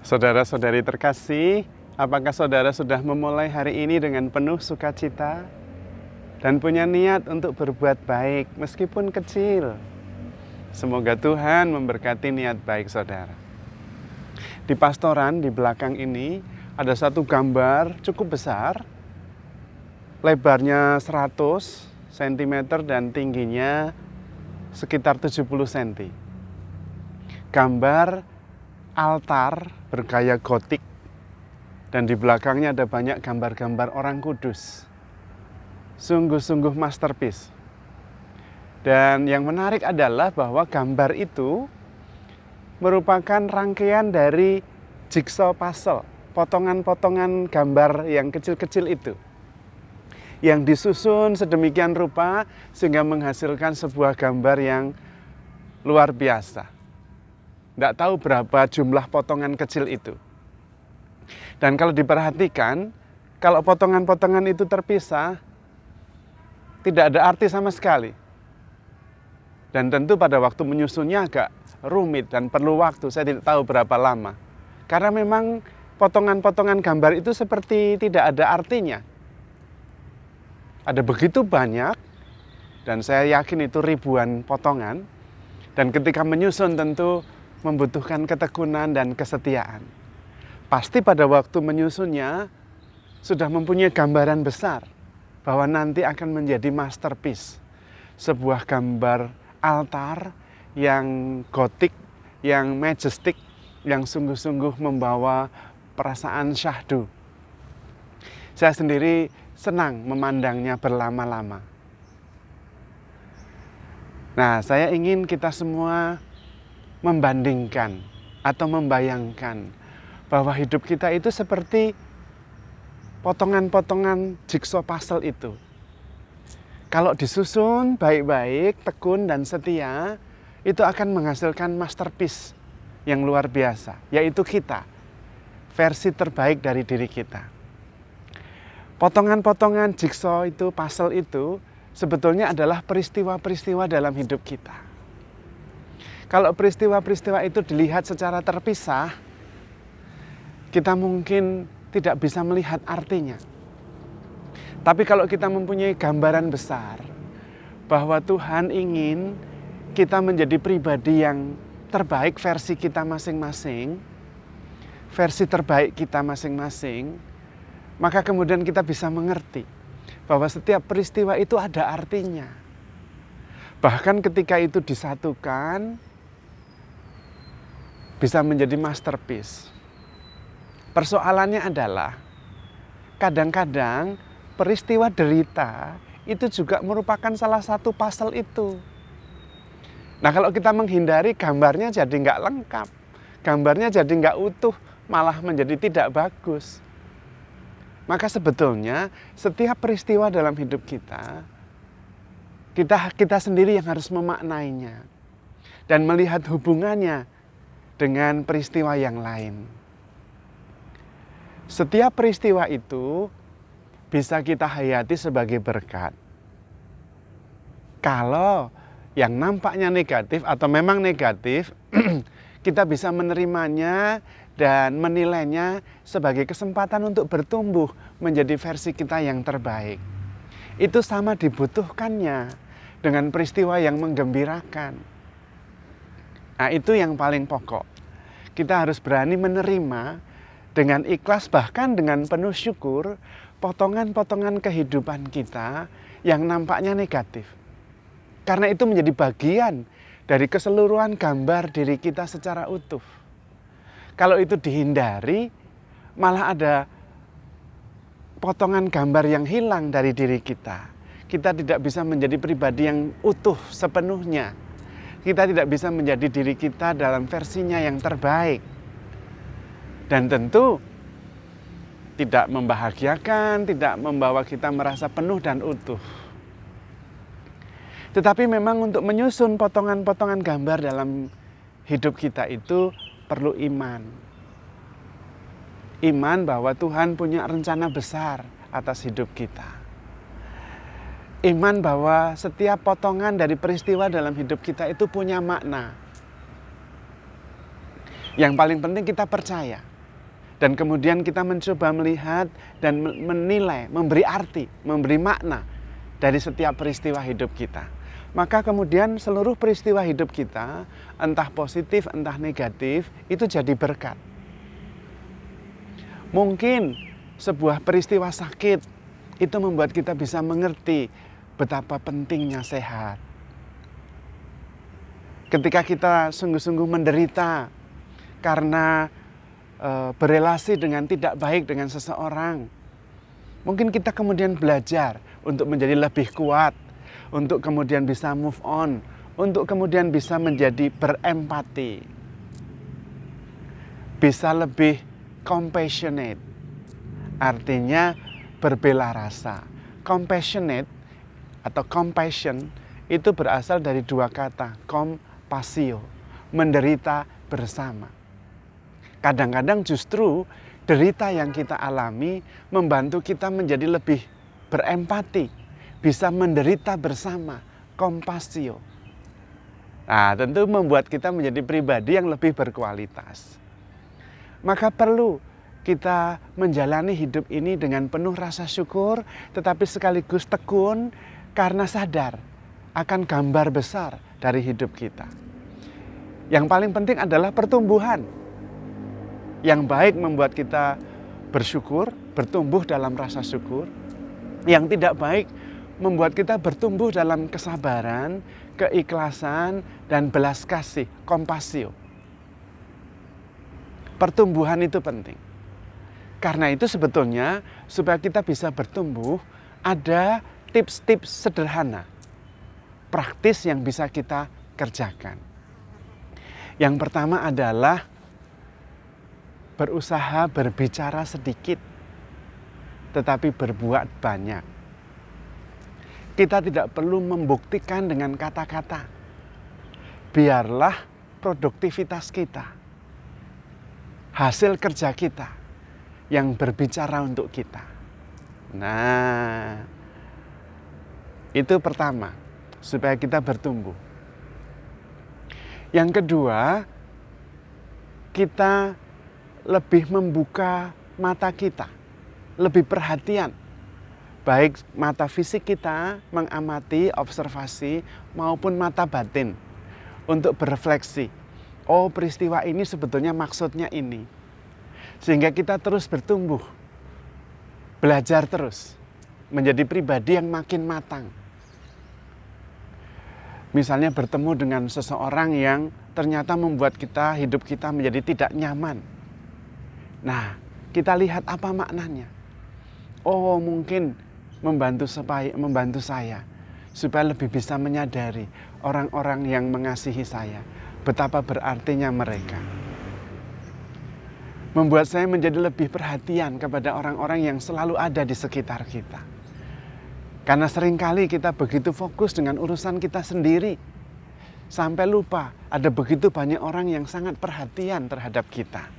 Saudara-saudari terkasih, apakah saudara sudah memulai hari ini dengan penuh sukacita dan punya niat untuk berbuat baik meskipun kecil? Semoga Tuhan memberkati niat baik saudara. Di pastoran di belakang ini ada satu gambar cukup besar, lebarnya 100 cm dan tingginya sekitar 70 cm. Gambar altar bergaya gotik dan di belakangnya ada banyak gambar-gambar orang kudus. Sungguh-sungguh masterpiece. Dan yang menarik adalah bahwa gambar itu merupakan rangkaian dari jigsaw puzzle, potongan-potongan gambar yang kecil-kecil itu, yang disusun sedemikian rupa sehingga menghasilkan sebuah gambar yang luar biasa. Tidak tahu berapa jumlah potongan kecil itu. Dan kalau diperhatikan, kalau potongan-potongan itu terpisah, tidak ada arti sama sekali. Dan tentu pada waktu menyusunnya agak rumit dan perlu waktu, saya tidak tahu berapa lama. Karena memang potongan-potongan gambar itu seperti tidak ada artinya. Ada begitu banyak, dan saya yakin itu ribuan potongan. Dan ketika menyusun tentu membutuhkan ketekunan dan kesetiaan. Pasti pada waktu menyusunnya sudah mempunyai gambaran besar bahwa nanti akan menjadi masterpiece. Sebuah gambar altar yang gotik, yang majestic, yang sungguh-sungguh membawa perasaan syahdu. Saya sendiri senang memandangnya berlama-lama. Nah, saya ingin kita semua membandingkan atau membayangkan bahwa hidup kita itu seperti potongan-potongan jigsaw puzzle itu. Kalau disusun baik-baik, tekun dan setia, itu akan menghasilkan masterpiece yang luar biasa, yaitu kita, versi terbaik dari diri kita. Potongan-potongan jigsaw itu, puzzle itu, sebetulnya adalah peristiwa-peristiwa dalam hidup kita. Kalau peristiwa-peristiwa itu dilihat secara terpisah, kita mungkin tidak bisa melihat artinya. Tapi kalau kita mempunyai gambaran besar bahwa Tuhan ingin kita menjadi pribadi yang terbaik versi kita masing-masing, versi terbaik kita masing-masing, maka kemudian kita bisa mengerti bahwa setiap peristiwa itu ada artinya. Bahkan ketika itu disatukan, bisa menjadi masterpiece. Persoalannya adalah kadang-kadang peristiwa derita itu juga merupakan salah satu puzzle itu. Nah, kalau kita menghindari, gambarnya jadi nggak lengkap, gambarnya jadi nggak utuh, malah menjadi tidak bagus. Maka sebetulnya setiap peristiwa dalam hidup kita sendiri yang harus memaknainya dan melihat hubungannya dengan peristiwa yang lain. Setiap peristiwa itu bisa kita hayati sebagai berkat. Kalau yang nampaknya negatif atau memang negatif, kita bisa menerimanya dan menilainya sebagai kesempatan untuk bertumbuh menjadi versi kita yang terbaik. Itu sama dibutuhkannya dengan peristiwa yang menggembirakan. Nah, itu yang paling pokok. Kita harus berani menerima dengan ikhlas, bahkan dengan penuh syukur, potongan-potongan kehidupan kita yang nampaknya negatif. Karena itu menjadi bagian dari keseluruhan gambar diri kita secara utuh. Kalau itu dihindari, malah ada potongan gambar yang hilang dari diri kita. Kita tidak bisa menjadi pribadi yang utuh sepenuhnya. Kita tidak bisa menjadi diri kita dalam versinya yang terbaik. Dan tentu tidak membahagiakan, tidak membawa kita merasa penuh dan utuh. Tetapi memang untuk menyusun potongan-potongan gambar dalam hidup kita itu perlu iman. Iman bahwa Tuhan punya rencana besar atas hidup kita. Iman bahwa setiap potongan dari peristiwa dalam hidup kita itu punya makna. Yang paling penting kita percaya. Dan kemudian kita mencoba melihat dan menilai, memberi arti, memberi makna dari setiap peristiwa hidup kita. Maka kemudian seluruh peristiwa hidup kita, entah positif, entah negatif, itu jadi berkat. Mungkin sebuah peristiwa sakit itu membuat kita bisa mengerti betapa pentingnya sehat. Ketika kita sungguh-sungguh menderita karena berelasi dengan tidak baik dengan seseorang, mungkin kita kemudian belajar untuk menjadi lebih kuat, untuk kemudian bisa move on, untuk kemudian bisa menjadi berempati, bisa lebih compassionate, artinya berbela rasa. Compassionate atau compassion itu berasal dari dua kata, compasio, menderita bersama. Kadang-kadang justru derita yang kita alami membantu kita menjadi lebih berempati, bisa menderita bersama, compasio. Nah, tentu membuat kita menjadi pribadi yang lebih berkualitas. Maka perlu kita menjalani hidup ini dengan penuh rasa syukur, tetapi sekaligus tekun karena sadar akan gambar besar dari hidup kita. Yang paling penting adalah pertumbuhan. Yang baik membuat kita bersyukur, bertumbuh dalam rasa syukur. Yang tidak baik membuat kita bertumbuh dalam kesabaran, keikhlasan, dan belas kasih, kompasio. Pertumbuhan itu penting. Karena itu sebetulnya supaya kita bisa bertumbuh, ada tips-tips sederhana, praktis yang bisa kita kerjakan. Yang pertama adalah berusaha berbicara sedikit, tetapi berbuat banyak. Kita tidak perlu membuktikan dengan kata-kata. Biarlah produktivitas kita, hasil kerja kita, yang berbicara untuk kita. Nah, itu pertama, supaya kita bertumbuh. Yang kedua, kita lebih membuka mata kita, lebih perhatian. Baik mata fisik kita mengamati, observasi, maupun mata batin untuk berefleksi. Oh, peristiwa ini sebetulnya maksudnya ini. Sehingga kita terus bertumbuh, belajar terus, menjadi pribadi yang makin matang. Misalnya bertemu dengan seseorang yang ternyata membuat hidup kita menjadi tidak nyaman. Nah, kita lihat apa maknanya. Oh, mungkin membantu saya supaya lebih bisa menyadari orang-orang yang mengasihi saya, betapa berartinya mereka. Membuat saya menjadi lebih perhatian kepada orang-orang yang selalu ada di sekitar kita. Karena seringkali kita begitu fokus dengan urusan kita sendiri, sampai lupa ada begitu banyak orang yang sangat perhatian terhadap kita.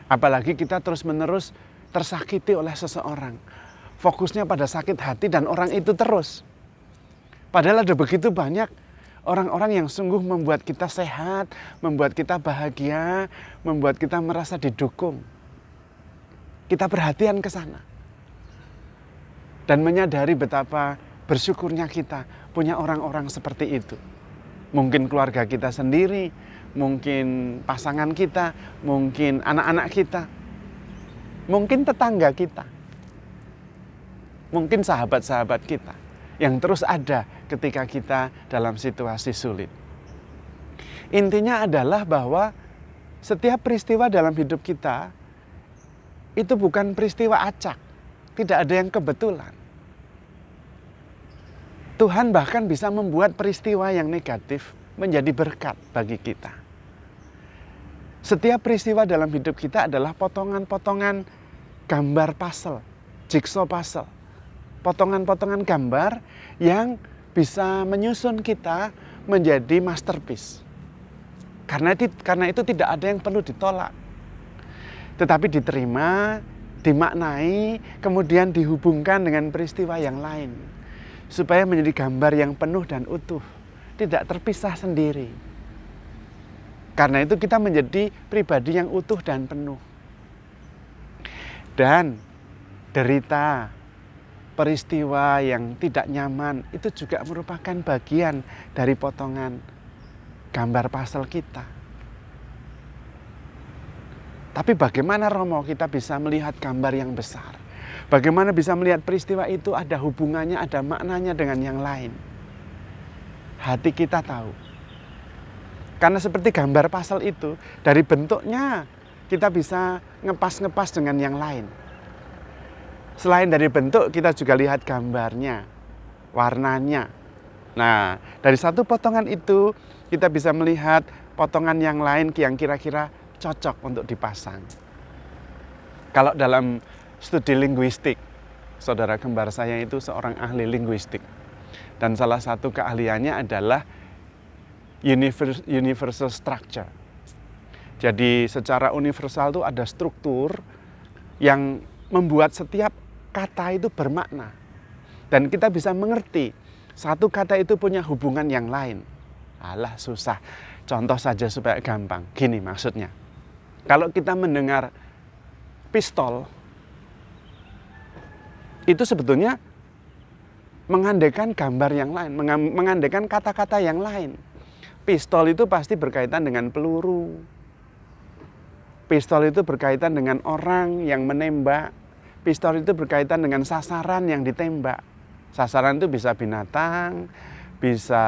Apalagi kita terus-menerus tersakiti oleh seseorang. Fokusnya pada sakit hati dan orang itu terus. Padahal ada begitu banyak orang-orang yang sungguh membuat kita sehat, membuat kita bahagia, membuat kita merasa didukung. Kita perhatian ke sana. Dan menyadari betapa bersyukurnya kita punya orang-orang seperti itu. Mungkin keluarga kita sendiri, mungkin pasangan kita, mungkin anak-anak kita, mungkin tetangga kita, mungkin sahabat-sahabat kita yang terus ada ketika kita dalam situasi sulit. Intinya adalah bahwa setiap peristiwa dalam hidup kita itu bukan peristiwa acak, tidak ada yang kebetulan. Tuhan bahkan bisa membuat peristiwa yang negatif menjadi berkat bagi kita. Setiap peristiwa dalam hidup kita adalah potongan-potongan gambar puzzle, jigsaw puzzle. Potongan-potongan gambar yang bisa menyusun kita menjadi masterpiece. Karena itu tidak ada yang perlu ditolak. Tetapi diterima, dimaknai, kemudian dihubungkan dengan peristiwa yang lain. Supaya menjadi gambar yang penuh dan utuh, tidak terpisah sendiri. Karena itu kita menjadi pribadi yang utuh dan penuh. Dan derita, peristiwa yang tidak nyaman itu juga merupakan bagian dari potongan gambar pastel kita. Tapi bagaimana Romo kita bisa melihat gambar yang besar? Bagaimana bisa melihat peristiwa itu ada hubungannya, ada maknanya dengan yang lain? Hati kita tahu. Karena seperti gambar pastel itu, dari bentuknya kita bisa ngepas-ngepas dengan yang lain. Selain dari bentuk, kita juga lihat gambarnya, warnanya. Nah, dari satu potongan itu, kita bisa melihat potongan yang lain yang kira-kira cocok untuk dipasang. Kalau dalam studi linguistik, saudara kembar saya itu seorang ahli linguistik. Dan salah satu keahliannya adalah universal structure. Jadi secara universal itu ada struktur yang membuat setiap kata itu bermakna. Dan kita bisa mengerti satu kata itu punya hubungan yang lain. Alah susah. Contoh saja supaya gampang. Gini maksudnya. Kalau kita mendengar pistol, itu sebetulnya mengandaikan gambar yang lain, mengandaikan kata-kata yang lain. Pistol itu pasti berkaitan dengan peluru. Pistol itu berkaitan dengan orang yang menembak. Pistol itu berkaitan dengan sasaran yang ditembak. Sasaran itu bisa binatang, bisa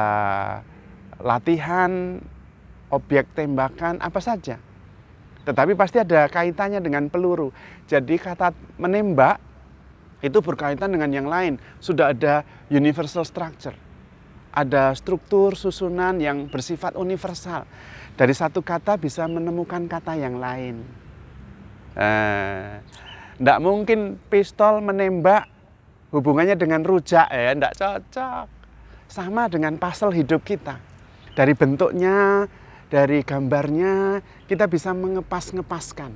latihan, objek tembakan, apa saja. Tetapi pasti ada kaitannya dengan peluru. Jadi kata menembak itu berkaitan dengan yang lain. Sudah ada universal structure. Ada struktur susunan yang bersifat universal. Dari satu kata bisa menemukan kata yang lain. Tidak mungkin pistol menembak hubungannya dengan rujak, tidak cocok. Sama dengan pastel hidup kita. Dari bentuknya, dari gambarnya, kita bisa mengepas-ngepaskan.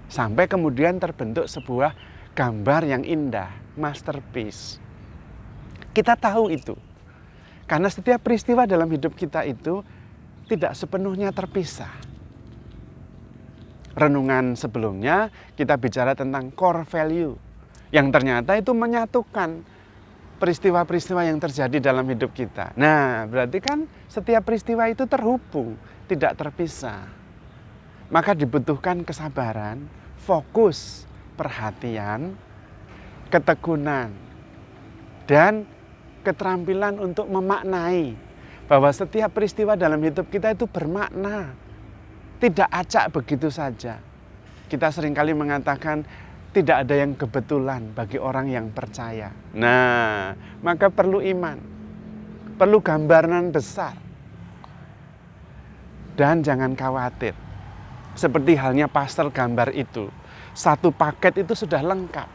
Sampai kemudian terbentuk sebuah gambar yang indah, masterpiece. Kita tahu itu. Karena setiap peristiwa dalam hidup kita itu tidak sepenuhnya terpisah. Renungan sebelumnya kita bicara tentang core value. Yang ternyata itu menyatukan peristiwa-peristiwa yang terjadi dalam hidup kita. Nah, berarti kan setiap peristiwa itu terhubung, tidak terpisah. Maka dibutuhkan kesabaran, fokus, perhatian, ketekunan, dan keterampilan untuk memaknai bahwa setiap peristiwa dalam hidup kita itu bermakna. Tidak acak begitu saja. Kita seringkali mengatakan tidak ada yang kebetulan bagi orang yang percaya. Nah, maka perlu iman. Perlu gambaran besar. Dan jangan khawatir. Seperti halnya pastel gambar itu. Satu paket itu sudah lengkap.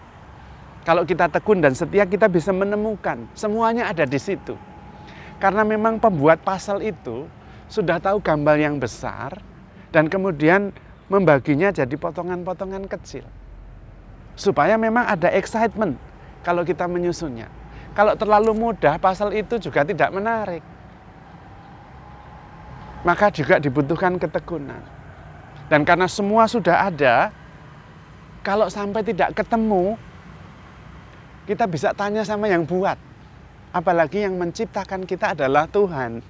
Kalau kita tekun dan setia, kita bisa menemukan semuanya ada di situ. Karena memang pembuat pastel itu sudah tahu gambar yang besar dan kemudian membaginya jadi potongan-potongan kecil. Supaya memang ada excitement kalau kita menyusunnya. Kalau terlalu mudah, pastel itu juga tidak menarik. Maka juga dibutuhkan ketekunan. Dan karena semua sudah ada, kalau sampai tidak ketemu, kita bisa tanya sama yang buat. Apalagi yang menciptakan kita adalah Tuhan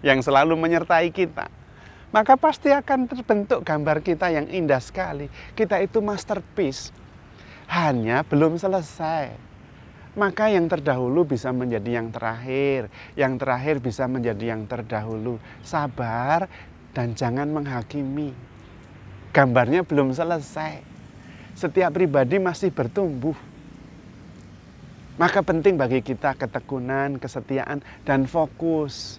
yang selalu menyertai kita. Maka pasti akan terbentuk gambar kita yang indah sekali. Kita itu masterpiece. Hanya belum selesai. Maka yang terdahulu bisa menjadi yang terakhir bisa menjadi yang terdahulu. Sabar dan jangan menghakimi. Gambarnya belum selesai. Setiap pribadi masih bertumbuh. Maka penting bagi kita ketekunan, kesetiaan, dan fokus.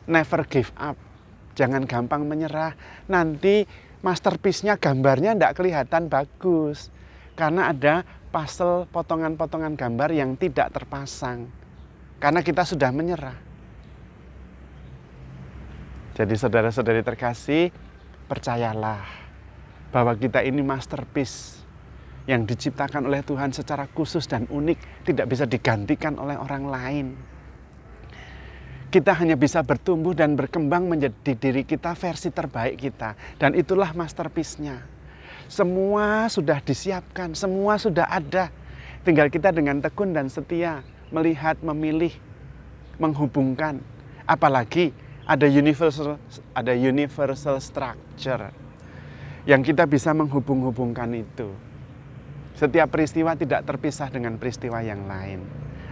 Never give up. Jangan gampang menyerah. Nanti masterpiece-nya, gambarnya tidak kelihatan bagus. Karena ada pastel potongan-potongan gambar yang tidak terpasang. Karena kita sudah menyerah. Jadi saudara-saudari terkasih, percayalah bahwa kita ini masterpiece yang diciptakan oleh Tuhan secara khusus dan unik, tidak bisa digantikan oleh orang lain. Kita hanya bisa bertumbuh dan berkembang menjadi diri kita, versi terbaik kita. Dan itulah masterpiece-nya. Semua sudah disiapkan, semua sudah ada. Tinggal kita dengan tekun dan setia, melihat, memilih, menghubungkan. Apalagi ada universal structure yang kita bisa menghubung-hubungkan itu. Setiap peristiwa tidak terpisah dengan peristiwa yang lain.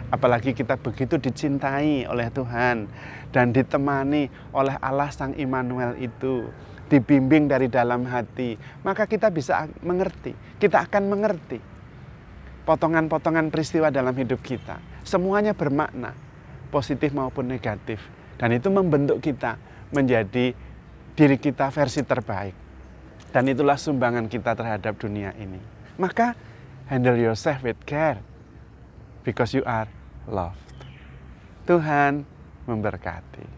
Apalagi kita begitu dicintai oleh Tuhan dan ditemani oleh Allah Sang Immanuel itu, dibimbing dari dalam hati, maka kita bisa mengerti, kita akan mengerti potongan-potongan peristiwa dalam hidup kita. Semuanya bermakna, positif maupun negatif. Dan itu membentuk kita menjadi diri kita versi terbaik. Dan itulah sumbangan kita terhadap dunia ini. Maka handle yourself with care, because you are loved. Tuhan memberkati.